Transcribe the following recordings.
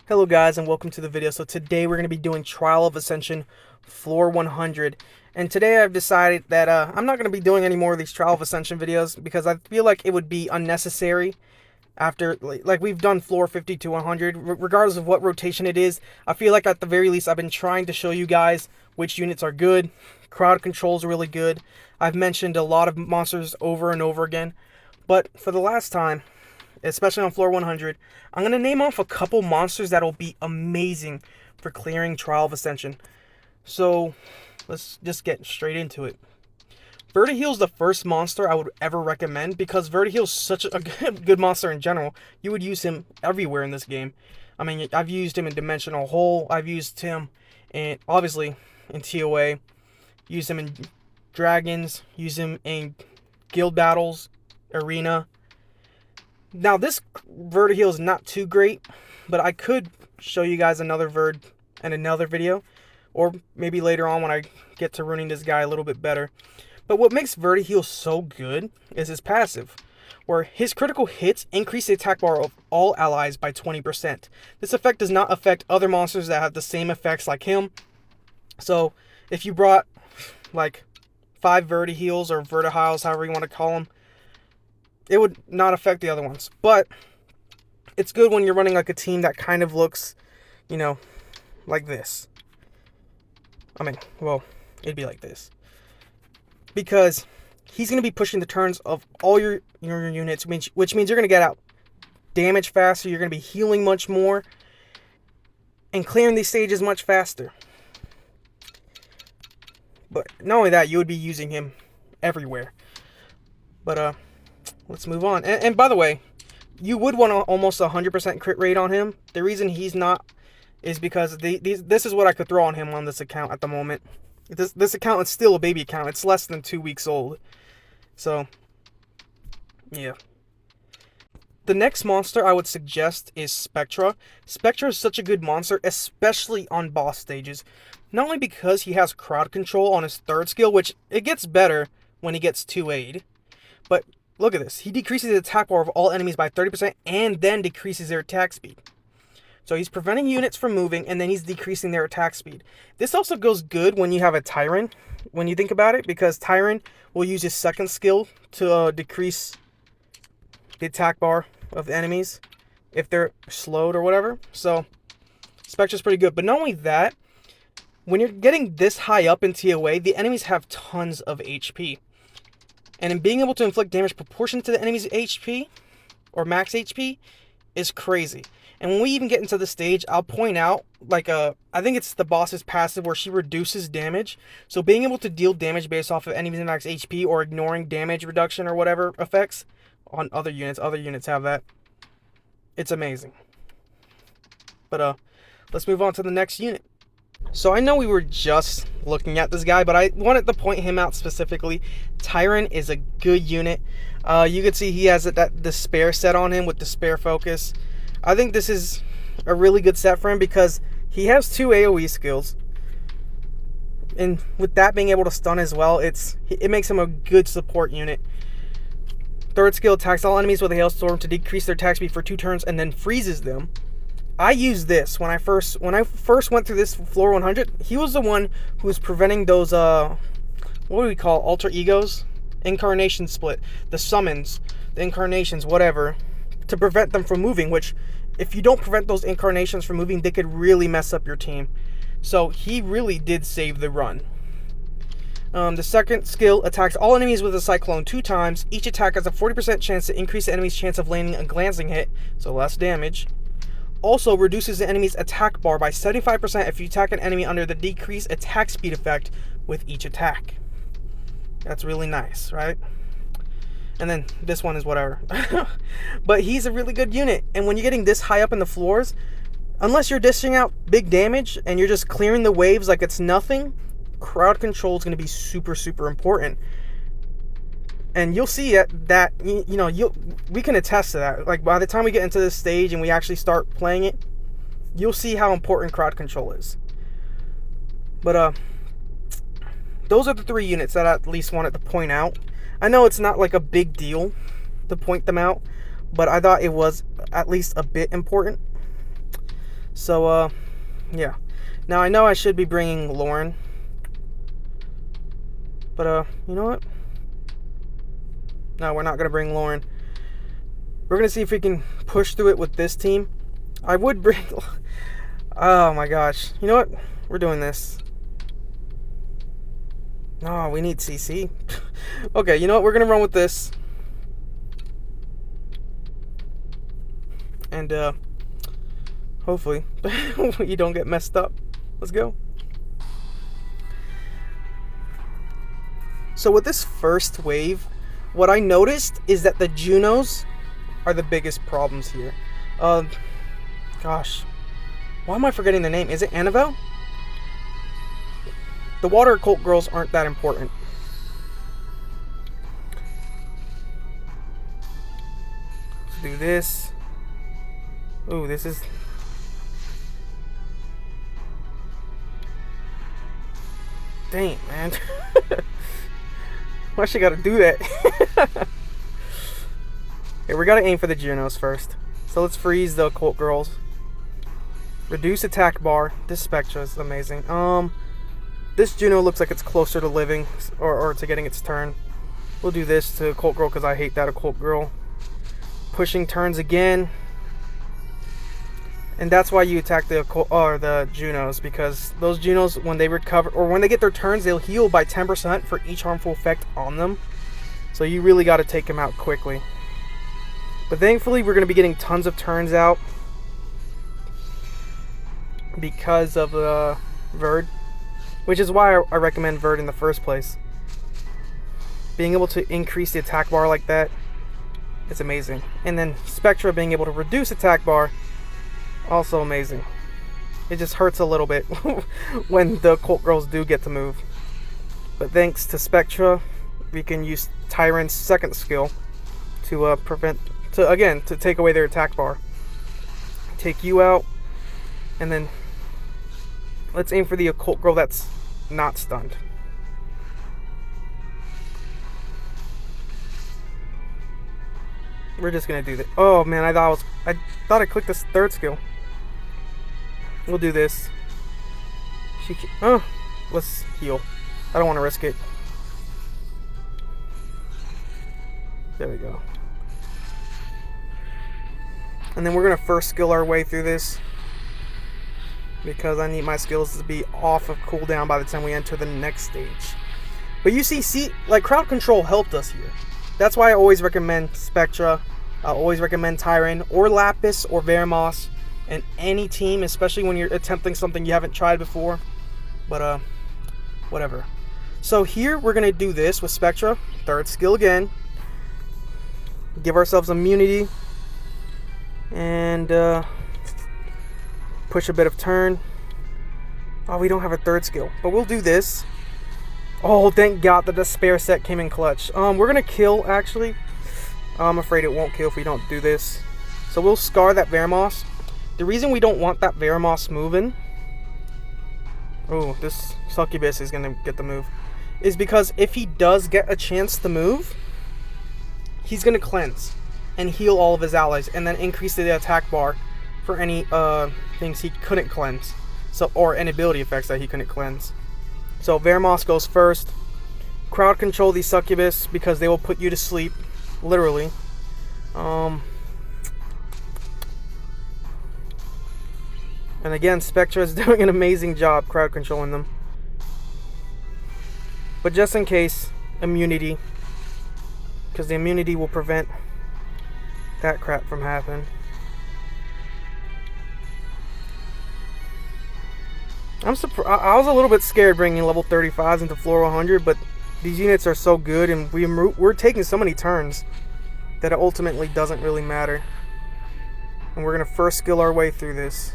Hello guys and welcome to the video. So today we're going to be doing Trial of Ascension Floor 100. And today I've decided that I'm not going to be doing any more of these Trial of Ascension videos because I feel like it would be unnecessary after, like we've done Floor 50 to 100. Regardless of what rotation it is, I feel like at the very least I've been trying to show you guys which units are good. Crowd control is really good. I've mentioned a lot of monsters over and over again. But for the last time, especially on floor 100, I'm going to name off a couple monsters that'll be amazing for clearing Trial of Ascension. So, let's just get straight into it. Vertiheal's the first monster I would ever recommend because Vertiheal's such a good monster in general. You would use him everywhere in this game. I mean, I've used him in Dimensional Hole, I've used him in, obviously, in TOA, used him in Dragons, used him in Guild Battles, Arena. Now, this Vertiheal is not too great, but I could show you guys another Verd in another video, or maybe later on when I get to ruining this guy a little bit better. But what makes Vertiheal so good is his passive, where his critical hits increase the attack bar of all allies by 20%. This effect does not affect other monsters that have the same effects like him. So, if you brought, like, 5 Vertiheals or Vertihiles, however you want to call them, it would not affect the other ones. But it's good when you're running like a team that kind of looks, you know, like this. I mean, well, it'd be like this. Because he's going to be pushing the turns of all your units, which means you're going to get out damage faster, you're going to be healing much more, and clearing these stages much faster. But not only that, you would be using him everywhere. But, let's move on. And by the way, you would want almost 100% crit rate on him. The reason he's not is because this is what I could throw on him on this account at the moment. This account is still a baby account. It's less than 2 weeks old. So, yeah. The next monster I would suggest is Spectra. Spectra is such a good monster, especially on boss stages. Not only because he has crowd control on his 3rd skill, which it gets better when he gets 2A'd, but look at this. He decreases the attack bar of all enemies by 30% and then decreases their attack speed. So he's preventing units from moving and then he's decreasing their attack speed. This also goes good when you have a Tyrant, when you think about it, because Tyrant will use his 2nd skill to decrease the attack bar of the enemies if they're slowed or whatever. So Spectra's pretty good. But not only that, when you're getting this high up in TOA, the enemies have tons of HP. And in being able to inflict damage proportionate to the enemy's HP, or max HP, is crazy. And when we even get into the stage, I'll point out, like, I think it's the boss's passive where she reduces damage. So being able to deal damage based off of enemy's max HP, or ignoring damage reduction or whatever effects on other units have that. It's amazing. But, let's move on to the next unit. So I know we were just looking at this guy, but I wanted to point him out specifically. Tyrant is a good unit. You can see he has that Despair set on him with Despair Focus. I think this is a really good set for him because he has 2 AoE skills. And with that being able to stun as well, it makes him a good support unit. 3rd skill attacks all enemies with a Hailstorm to decrease their attack speed for 2 turns and then freezes them. I used this when I first went through this floor 100. He was the one who was preventing those what do we call alter egos, incarnation split, the summons, the incarnations, whatever, to prevent them from moving. Which, if you don't prevent those incarnations from moving, they could really mess up your team. So he really did save the run. The 2nd skill attacks all enemies with a Cyclone 2 times. Each attack has a 40% chance to increase the enemy's chance of landing a glancing hit, so less damage. Also reduces the enemy's attack bar by 75% if you attack an enemy under the decreased attack speed effect with each attack. That's really nice, right? And then this one is whatever. But he's a really good unit. And when you're getting this high up in the floors, unless you're dishing out big damage and you're just clearing the waves like it's nothing, crowd control is going to be super, super important. And you'll see that we can attest to that. Like, by the time we get into this stage and we actually start playing it, you'll see how important crowd control is. But those are the 3 units that I at least wanted to point out. I know it's not like a big deal to point them out, but I thought it was at least a bit important. So, yeah. Now, I know I should be bringing Lauren. But, you know what? No, we're not going to bring Lauren. We're going to see if we can push through it with this team. I would bring... Oh, my gosh. You know what? We're doing this. No, we need CC. Okay, you know what? We're going to run with this. And, hopefully, you don't get messed up. Let's go. So with this first wave, what I noticed is that the Junos are the biggest problems here. Gosh. Why am I forgetting the name? Is it Annabelle? The water occult girls aren't that important. Let's do this. Ooh, this is... Dang, man. Why she gotta do that? Okay, we gotta aim for the Junos first. So let's freeze the occult girls. Reduce attack bar. This Spectra is amazing. This Juno looks like it's closer to living or to getting its turn. We'll do this to occult girl because I hate that occult girl. Pushing turns again. And that's why you attack the Junos, because those Junos, when they recover or when they get their turns, they'll heal by 10% for each harmful effect on them. So you really got to take them out quickly. But thankfully, we're going to be getting tons of turns out because of Verd, which is why I recommend Verd in the first place. Being able to increase the attack bar like that, it's amazing. And then Spectra being able to reduce attack bar, also amazing. It just hurts a little bit when the occult girls do get to move. But thanks to Spectra, we can use Tyrant's second skill to to take away their attack bar. Take you out, and then let's aim for the occult girl that's not stunned. We're just gonna do that. Oh man, I thought I clicked this third skill. We'll do this. Let's heal. I don't want to risk it. There we go. And then we're gonna first skill our way through this, because I need my skills to be off of cooldown by the time we enter the next stage. But you see, like crowd control helped us here. That's why I always recommend Spectra. I always recommend Tyrant or Lapis or Vermos and any team, especially when you're attempting something you haven't tried before. But whatever. So here we're gonna do this with Spectra, third skill again. Give ourselves immunity and push a bit of turn. Oh, we don't have a third skill, but we'll do this. Oh, thank God the Despair set came in clutch. We're gonna kill actually. I'm afraid it won't kill if we don't do this. So we'll scar that Vermos. The reason we don't want that Vermos moving, oh, this Succubus is gonna get the move, is because if he does get a chance to move, he's gonna cleanse and heal all of his allies, and then increase the attack bar for any things he couldn't cleanse, or any ability effects that he couldn't cleanse. So Vermos goes first. Crowd control these Succubus because they will put you to sleep, literally. And again, Spectra is doing an amazing job crowd controlling them. But just in case, immunity, because the immunity will prevent that crap from happening. I'm surprised. I was a little bit scared bringing level 35s into floor 100, but these units are so good, and we're taking so many turns that it ultimately doesn't really matter. And we're gonna first skill our way through this.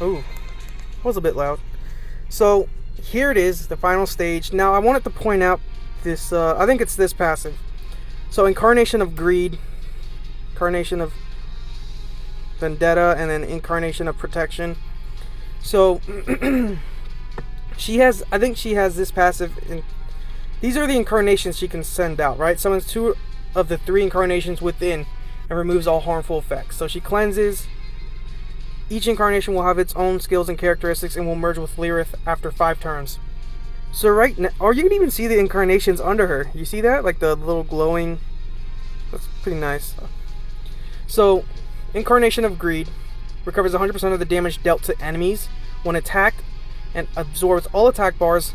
Oh, that was a bit loud. So here it is, the final stage. Now I wanted to point out this, I think it's this passive. So Incarnation of Greed, Incarnation of Vendetta, and then Incarnation of Protection. So I think she has this passive. These are the incarnations she can send out, right? Summons 2 of the 3 incarnations within and removes all harmful effects. So she cleanses. Each incarnation will have its own skills and characteristics and will merge with Lyrith after 5 turns. So right now, or you can even see the incarnations under her. You see that? Like the little glowing. That's pretty nice. So, Incarnation of Greed recovers 100% of the damage dealt to enemies when attacked and absorbs all attack bars,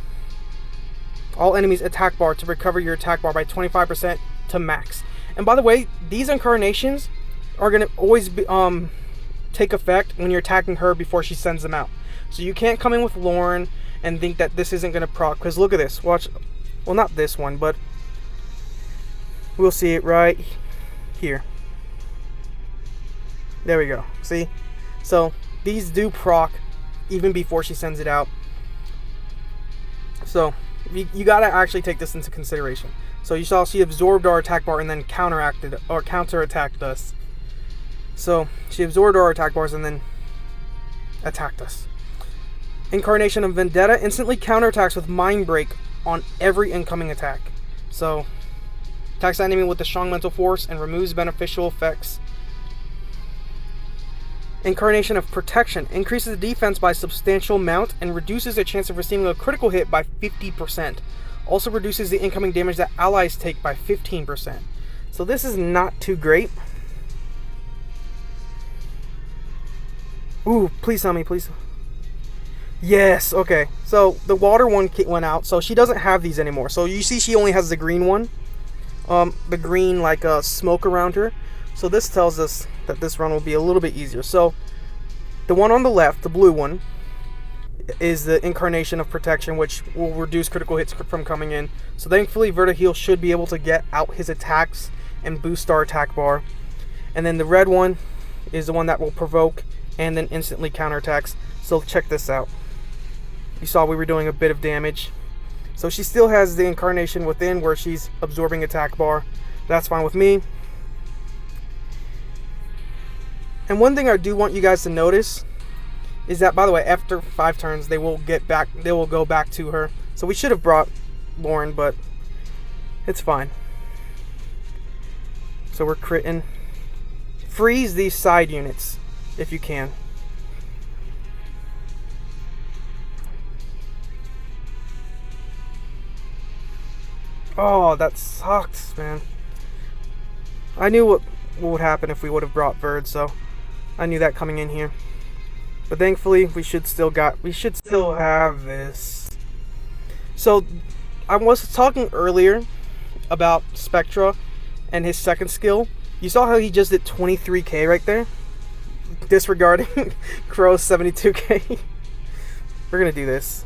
all enemies' attack bar to recover your attack bar by 25% to max. And by the way, these incarnations are going to always be, take effect when you're attacking her before she sends them out. So you can't come in with Lauren and think that this isn't going to proc, because look at this. Watch. Well, not this one, but we'll see it right here. There we go. See? So these do proc even before she sends it out. So you got to actually take this into consideration. So you saw she absorbed our attack bar and then counterattacked us. So she absorbed our attack bars and then attacked us. Incarnation of Vendetta instantly counterattacks with Mind Break on every incoming attack. So attacks the enemy with a strong mental force and removes beneficial effects. Incarnation of Protection increases the defense by a substantial amount and reduces the chance of receiving a critical hit by 50%. Also reduces the incoming damage that allies take by 15%. So this is not too great. Ooh, please tell me, please. Yes, okay. So the water one went out, so she doesn't have these anymore. So you see she only has the green one. The green like smoke around her. So this tells us that this run will be a little bit easier. So the one on the left, the blue one, is the Incarnation of Protection, which will reduce critical hits from coming in. So thankfully Vertiheel should be able to get out his attacks and boost our attack bar. And then the red one is the one that will provoke and then instantly counterattacks. So check this out. You saw we were doing a bit of damage. So she still has the Incarnation within where she's absorbing attack bar. That's fine with me. And one thing I do want you guys to notice is that, by the way, after 5 turns, they will go back to her. So we should have brought Lauren, but it's fine. So we're critting. Freeze these side units if you can. Oh, that sucks, man. I knew what would happen if we would have brought Verd, so I knew that coming in here. But thankfully, we should still have this. So, I was talking earlier about Spectra and his second skill. You saw how he just did 23k right there? Disregarding Crow's 72k. We're gonna do this.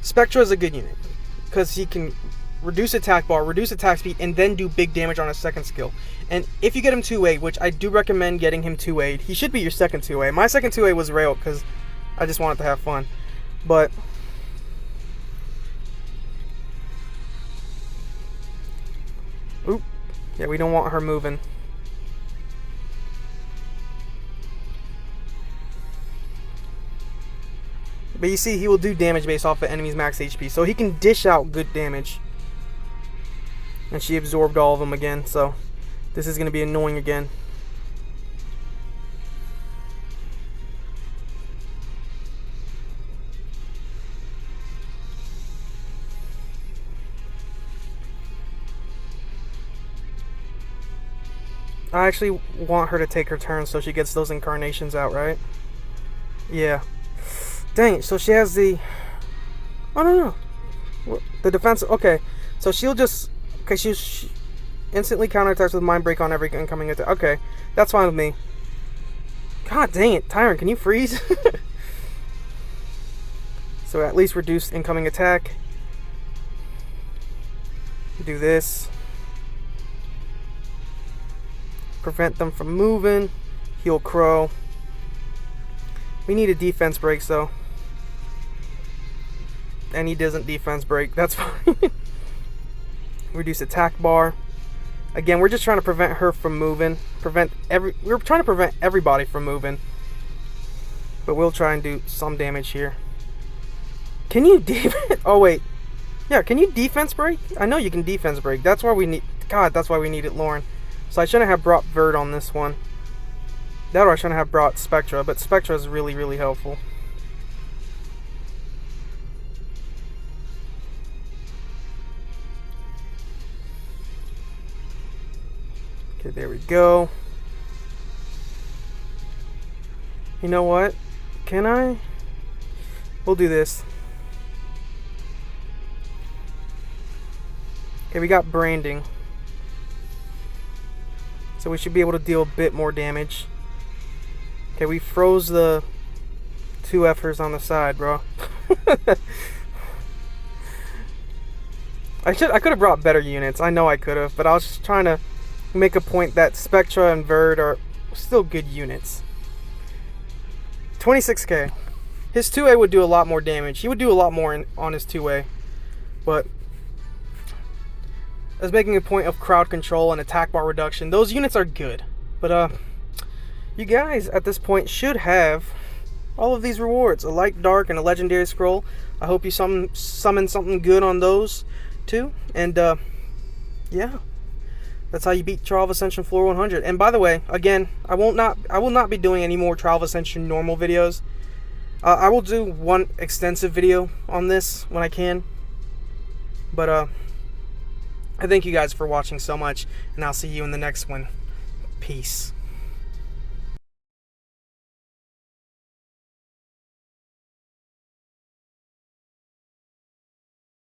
Spectra is a good unit because he can reduce attack bar, reduce attack speed, and then do big damage on his second skill. And if you get him 2A, which I do recommend getting him 2A, he should be your second 2A. My second 2A was Rail because I just wanted to have fun. But oop, yeah, we don't want her moving. But you see, he will do damage based off the enemy's max HP. So he can dish out good damage. And she absorbed all of them again. So this is going to be annoying again. I actually want her to take her turn so she gets those incarnations out, right? Yeah. Dang it, so she has the... I don't know. The defense... Okay, so she'll just... Okay, she instantly counterattacks with Mind Break on every incoming attack. Okay, that's fine with me. God dang it, Tyrant, can you freeze? So at least reduce incoming attack. Do this. Prevent them from moving. Heal Crow. We need a defense break, so... And he doesn't defense break. That's fine. Reduce attack bar. Again, we're just trying to prevent her from moving. We're trying to prevent everybody from moving. But we'll try and do some damage here. Can you defense? Oh wait. Yeah, can you defense break? I know you can defense break. That's why we need... God, that's why we needed Lauren. So I shouldn't have brought Verd on this one. That, or I shouldn't have brought Spectra. But Spectra is really, really helpful. Okay, there we go. You know what? Can I? We'll do this. Okay, we got branding. So we should be able to deal a bit more damage. Okay, we froze the 2 F'ers on the side, bro. I could have brought better units. I know I could have, but I was just trying to make a point that Spectra and Verd are still good units. 26k. His 2A would do a lot more damage. He would do a lot more on his 2A. But I was making a point of crowd control and attack bar reduction. Those units are good. But you guys at this point should have all of these rewards. A light dark and a legendary scroll. I hope you summon something good on those too. And yeah. That's how you beat Trial of Ascension Floor 100. And by the way, again, I will not be doing any more Trial of Ascension normal videos. I will do one extensive video on this when I can. But I thank you guys for watching so much, and I'll see you in the next one. Peace.